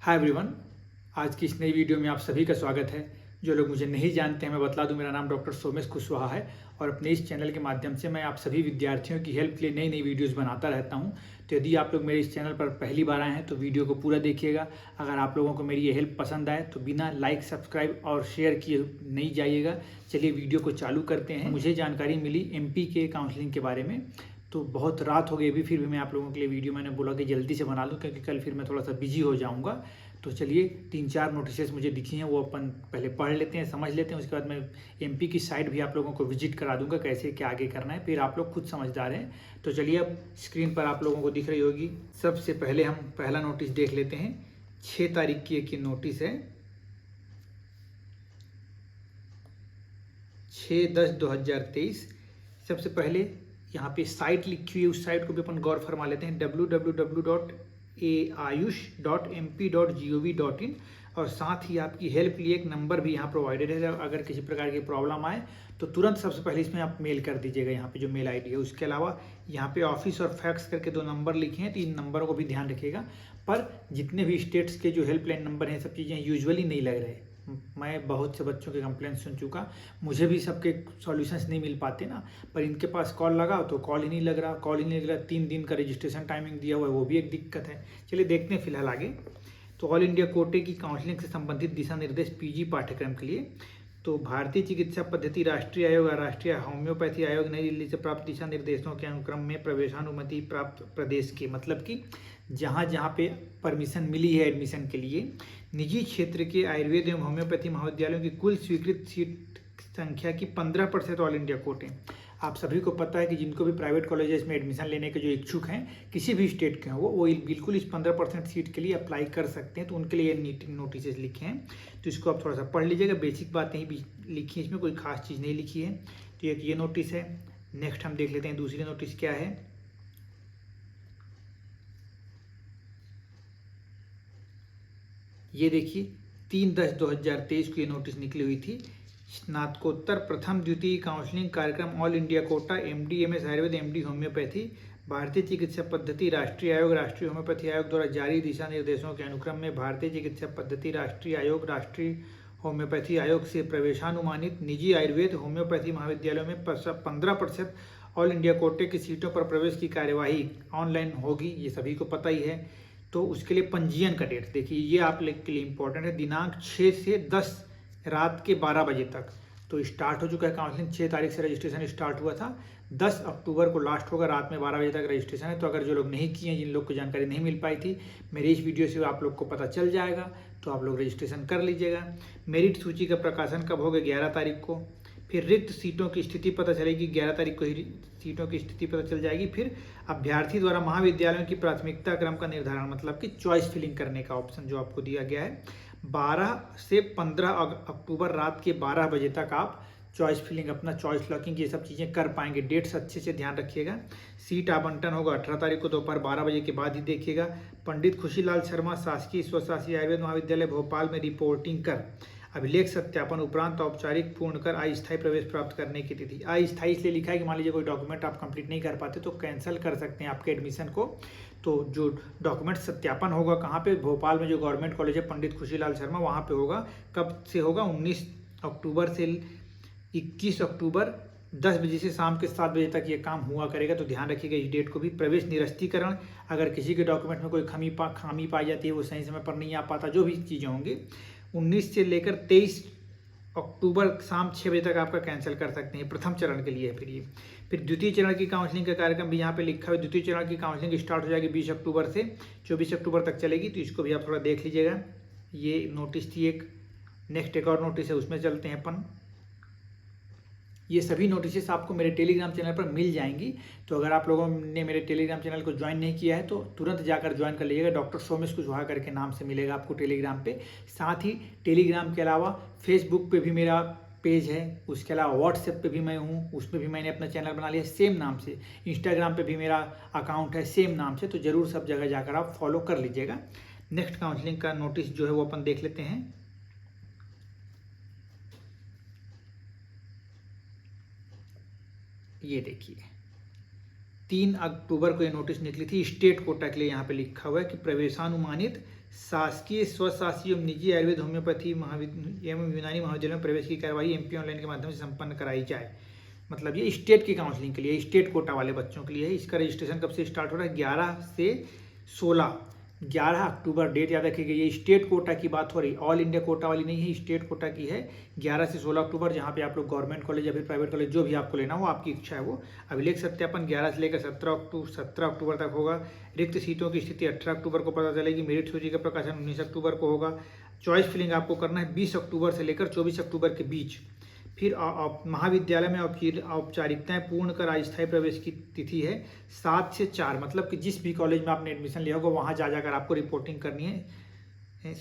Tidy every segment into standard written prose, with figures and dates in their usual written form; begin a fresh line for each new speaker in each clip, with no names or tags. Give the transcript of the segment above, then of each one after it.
Hi everyone, आज की इस नई वीडियो में आप सभी का स्वागत है। जो लोग मुझे नहीं जानते हैं, मैं बतला दूं, मेरा नाम डॉक्टर सोमेश कुशवाहा है और अपने इस चैनल के माध्यम से मैं आप सभी विद्यार्थियों की हेल्प के लिए नई नई वीडियोस बनाता रहता हूं। तो यदि आप लोग मेरे इस चैनल पर पहली बार आए हैं तो वीडियो को पूरा देखिएगा। अगर आप लोगों को मेरी ये हेल्प पसंद आए तो बिना लाइक, सब्सक्राइब और शेयर किए नहीं जाइएगा। चलिए वीडियो को चालू करते हैं। मुझे जानकारी मिली MP के काउंसलिंग के बारे में, तो बहुत रात हो गई अभी, फिर भी मैं आप लोगों के लिए वीडियो मैंने बोला कि जल्दी से बना लूँ क्योंकि कल फिर मैं थोड़ा सा बिजी हो जाऊँगा। तो चलिए 3-4 नोटिसेस मुझे दिखी हैं, वो अपन पहले पढ़ लेते हैं, समझ लेते हैं। उसके बाद मैं MP की साइट भी आप लोगों को विजिट करा दूंगा, कैसे क्या आगे करना है, फिर आप लोग खुद समझदार हैं। तो चलिए अब स्क्रीन पर आप लोगों को दिख रही होगी। सबसे पहले हम पहला नोटिस देख लेते हैं। 6 तारीख की एक नोटिस है, 6/10/2023। सबसे पहले यहाँ पे साइट लिखी हुई है, उस साइट को भी अपन गौर फरमा लेते हैं, www.ayush.mp.gov.in। और साथ ही आपकी हेल्प के लिए एक नंबर भी यहाँ प्रोवाइडेड है। अगर किसी प्रकार की प्रॉब्लम आए तो तुरंत सबसे पहले इसमें आप मेल कर दीजिएगा, यहाँ पे जो मेल ID है। उसके अलावा यहाँ पे ऑफिस और फैक्स करके 2 नंबर लिखे हैं, तो इन नंबरों को भी ध्यान रखिएगा। पर जितने भी स्टेट्स के जो हेल्पलाइन नंबर हैं, सब चीज़ें यूजुअली नहीं लग रहे। मैं बहुत से बच्चों के कंप्लेंट सुन चुका, मुझे भी सबके सॉल्यूशंस नहीं मिल पाते ना। पर इनके पास कॉल लगाओ तो कॉल ही नहीं लग रहा, 3 दिन का रजिस्ट्रेशन टाइमिंग दिया हुआ है, वो भी एक दिक्कत है। चलिए देखते हैं फिलहाल आगे। तो ऑल इंडिया कोटे की काउंसलिंग से संबंधित दिशा निर्देश PG पाठ्यक्रम के लिए। तो भारतीय चिकित्सा पद्धति राष्ट्रीय आयोग और राष्ट्रीय होम्योपैथी आयोग नई दिल्ली से प्राप्त दिशा निर्देशों के अनुक्रम में प्रवेशानुमति प्राप्त प्रदेश के, मतलब कि जहाँ जहाँ पे परमिशन मिली है एडमिशन के लिए, निजी क्षेत्र के आयुर्वेद एवं होम्योपैथी महाविद्यालयों की कुल स्वीकृत सीट संख्या की 15% ऑल इंडिया कोटे। आप सभी को पता है कि जिनको भी प्राइवेट कॉलेजेस में एडमिशन लेने के जो इच्छुक हैं, किसी भी स्टेट के हैं, वो बिल्कुल इस 15% सीट के लिए अप्लाई कर सकते हैं। तो उनके लिए नोटिस लिखे हैं, तो इसको आप थोड़ा सा पढ़ लीजिएगा। बेसिक बातें ही लिखी है, इसमें कोई खास चीज़ नहीं लिखी है। तो एक ये नोटिस है। नेक्स्ट हम देख लेते हैं दूसरी नोटिस क्या है। ये देखिए 3/10/2023 को ये नोटिस निकली हुई थी। स्नातकोत्तर प्रथम द्वितीय काउंसलिंग कार्यक्रम all India quota MD MS Ayurveda MD homeopathy भारतीय चिकित्सा पद्धति राष्ट्रीय आयोग राष्ट्रीय होम्योपैथी आयोग द्वारा जारी दिशा निर्देशों के अनुक्रम में भारतीय चिकित्सा पद्धति राष्ट्रीय आयोग राष्ट्रीय होम्योपैथी आयोग से प्रवेशानुमानित निजी आयुर्वेद होम्योपैथी महाविद्यालयों में 15% ऑल इंडिया कोटे की सीटों पर प्रवेश की कार्यवाही ऑनलाइन होगी, ये सभी को पता ही है। तो उसके लिए पंजीयन का डेट देखिए, ये आप लोग के लिए इम्पोर्टेंट है। दिनांक 6 से 10 रात के 12 बजे तक तो स्टार्ट हो चुका है काउंसलिंग। 6 तारीख से रजिस्ट्रेशन स्टार्ट हुआ था, 10 अक्टूबर को लास्ट होगा, रात में 12 बजे तक रजिस्ट्रेशन है। तो अगर जो लोग नहीं किए हैं, जिन लोग को जानकारी नहीं मिल पाई थी, मेरी इस वीडियो से आप लोग को पता चल जाएगा, तो आप लोग रजिस्ट्रेशन कर लीजिएगा। मेरिट सूची का प्रकाशन कब होगा? 11 तारीख को। फिर रिक्त सीटों की स्थिति पता चलेगी, 11 तारीख को ही सीटों की स्थिति पता चल जाएगी। फिर अभ्यर्थी द्वारा महाविद्यालयों की प्राथमिकता क्रम का निर्धारण, मतलब कि चॉइस फिलिंग करने का ऑप्शन जो आपको दिया गया है। 12 से 15 अक्टूबर रात के 12 बजे तक आप चॉइस फिलिंग, अपना चॉइस लॉकिंग, ये सब चीज़ें कर पाएंगे। डेट्स अच्छे से ध्यान रखिएगा। सीट आवंटन होगा 18 तारीख को दोपहर 12 बजे के बाद ही देखिएगा। पंडित खुशीलाल शर्मा शासकीय स्वशासी आयुर्वेद महाविद्यालय भोपाल में रिपोर्टिंग कर अभिलेख सत्यापन उपरांत औपचारिक पूर्ण कर अस्थायी प्रवेश प्राप्त करने की तिथि। अस्थायी इसलिए लिखा है कि मान लीजिए कोई डॉक्यूमेंट आप कंप्लीट नहीं कर पाते तो कैंसिल कर सकते हैं आपके एडमिशन को। तो जो डॉक्यूमेंट सत्यापन होगा कहाँ पे? भोपाल में जो गवर्नमेंट कॉलेज है पंडित खुशीलाल शर्मा, वहाँ पे होगा। कब से होगा? 19 अक्टूबर से 21 अक्टूबर 10 बजे से शाम के 7 बजे तक ये काम हुआ करेगा। तो ध्यान रखिएगा इस डेट को भी। प्रवेश निरस्तीकरण, अगर किसी के डॉक्यूमेंट में कोई खामी पाई जाती है, वो सही समय पर नहीं आ पाता, जो भी चीज़ें होंगी, 19 से लेकर 23 अक्टूबर शाम 6 बजे तक आपका कैंसिल कर सकते हैं। प्रथम चरण के लिए है। फिर द्वितीय चरण की काउंसलिंग का कार्यक्रम भी यहाँ पे लिखा हुआ है। द्वितीय चरण की काउंसलिंग स्टार्ट हो जाएगी 20 अक्टूबर से 24 अक्टूबर तक चलेगी। तो इसको भी आप थोड़ा देख लीजिएगा। ये नोटिस थी एक। नेक्स्ट एक और नोटिस है, उसमें चलते हैं अपन। ये सभी नोटिस आपको मेरे टेलीग्राम चैनल पर मिल जाएंगी। तो अगर आप लोगों ने मेरे टेलीग्राम चैनल को ज्वाइन नहीं किया है तो तुरंत जाकर ज्वाइन कर लीजिएगा। डॉक्टर सोमेश कुशवाहा करके नाम से मिलेगा आपको टेलीग्राम पे। साथ ही टेलीग्राम के अलावा फेसबुक पे भी मेरा पेज है, उसके अलावा व्हाट्सएप पे भी मैं हूँ, उसमें भी मैंने अपना चैनल बना लिया सेम नाम से। इंस्टाग्राम पे भी मेरा अकाउंट है सेम नाम से। तो ज़रूर सब जगह जाकर आप फॉलो कर लीजिएगा। नेक्स्ट काउंसलिंग का नोटिस जो है वो अपन देख लेते हैं। ये देखिए 3 अक्टूबर को ये नोटिस निकली थी। स्टेट कोटा के लिए यहाँ पे लिखा हुआ है कि प्रवेशानुमानित शासकीय, स्वशासी एवं निजी आयुर्वेद, होम्योपैथी एवं यूनानी महाविद्यालय में प्रवेश की कार्यवाही एमपी ऑनलाइन के माध्यम से संपन्न कराई जाए। मतलब ये स्टेट की काउंसलिंग के लिए, स्टेट कोटा वाले बच्चों के लिए है। इसका रजिस्ट्रेशन कब से स्टार्ट हो रहा है? 11 से 16, 11 अक्टूबर डेट याद रखिएगा। ये स्टेट कोटा की बात हो रही, ऑल इंडिया कोटा वाली नहीं है, स्टेट कोटा की है। 11 से 16 अक्टूबर, जहाँ पे आप लोग गवर्नमेंट कॉलेज या फिर प्राइवेट कॉलेज जो भी आपको लेना हो, आपकी इच्छा है वो। अभिलेख सत्यापन 11 से लेकर 17 अक्टूबर तक होगा। रिक्त सीटों की स्थिति 18 अक्टूबर को पता चलेगी। मेरिट सूची का प्रकाशन 19 अक्टूबर को होगा। चॉइस फिलिंग आपको करना है 20 अक्टूबर से लेकर 24 अक्टूबर के बीच। फिर महाविद्यालय में औपचारिकताएं पूर्ण कर अस्थायी प्रवेश की तिथि है 7 से 4, मतलब कि जिस भी कॉलेज में आपने एडमिशन लिया होगा वहाँ जा जाकर आपको रिपोर्टिंग करनी है।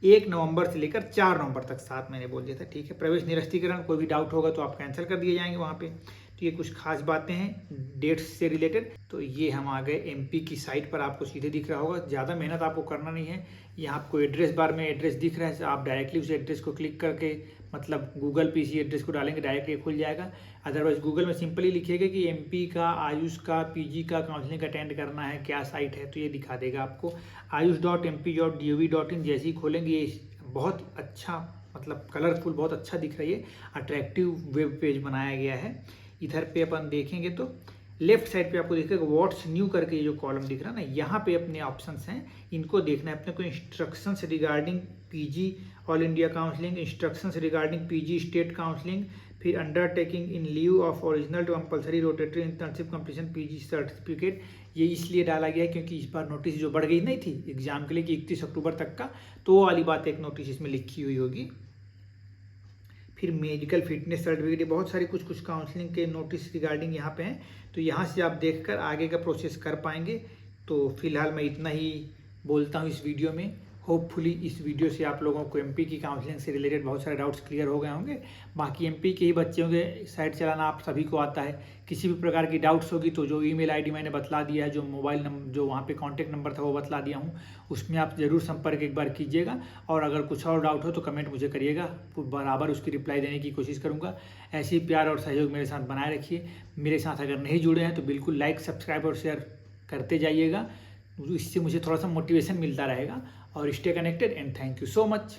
1 नवंबर से लेकर 4 नवंबर तक, 7 मैंने बोल दिया था, ठीक है। प्रवेश निरस्तीकरण, कोई भी डाउट होगा तो आप कैंसिल कर दिए जाएंगे वहाँ पे। तो ये कुछ खास बातें हैं डेट्स से रिलेटेड। तो ये हम आ गए एमपी की साइट पर, आपको सीधे दिख रहा होगा। ज़्यादा मेहनत आपको करना नहीं है। यहाँ आपको एड्रेस बार में एड्रेस दिख रहा है, आप डायरेक्टली उस एड्रेस को क्लिक करके, मतलब गूगल पे इसी एड्रेस को डालेंगे, डायरेक्टली खुल जाएगा। अदरवाइज गूगल में सिंपली लिखिएगा कि एमपी का आयुष का पीजी का काउंसलिंग अटेंड करना है, क्या साइट है, तो ये दिखा देगा आपको। ayush.mp.gov.in जैसे ही खोलेंगे, ये बहुत अच्छा, मतलब कलरफुल, बहुत अच्छा दिख रही है, अट्रैक्टिव वेब पेज बनाया गया है। इधर पे अपन देखेंगे तो लेफ्ट साइड पे आपको दिखेगा व्हाट्स न्यू करके ये जो कॉलम दिख रहा है ना, यहाँ पे अपने ऑप्शंस हैं, इनको देखना है अपने को। Instructions regarding PG All India counselling, instructions regarding PG state counselling, फिर undertaking in lieu of original to compulsory rotatory internship completion PG certificate. ये इसलिए डाला गया है क्योंकि इस बार नोटिस जो बढ़ गई नहीं थी एग्जाम के लिए कि 31 अक्टूबर तक का, तो वो वाली बात एक नोटिस इसमें लिखी हुई होगी। फिर मेडिकल फिटनेस सर्टिफिकेट, बहुत सारी कुछ काउंसलिंग के नोटिस रिगार्डिंग यहाँ पे हैं, तो यहाँ से आप देखकर आगे का प्रोसेस कर पाएंगे। तो फिलहाल मैं इतना ही बोलता हूँ इस वीडियो में। होपफुली इस वीडियो से आप लोगों को एमपी की काउंसलिंग से रिलेटेड बहुत सारे डाउट्स क्लियर हो गए होंगे। बाकी एमपी के ही बच्चों के साइट चलाना आप सभी को आता है। किसी भी प्रकार की डाउट्स होगी तो जो ईमेल आईडी मैंने बतला दिया है, जो मोबाइल नंबर, जो वहाँ पे कांटेक्ट नंबर था वो बतला दिया हूँ, उसमें आप ज़रूर संपर्क एक बार कीजिएगा। और अगर कुछ और डाउट हो तो कमेंट मुझे करिएगा, बराबर उसकी रिप्लाई देने की कोशिश करूँगा। ऐसे ही प्यार और सहयोग मेरे साथ बनाए रखिए। मेरे साथ अगर नहीं जुड़े हैं तो बिल्कुल लाइक, सब्सक्राइब और शेयर करते जाइएगा, इससे मुझे थोड़ा सा मोटिवेशन मिलता रहेगा। और stay connected and thank you so much.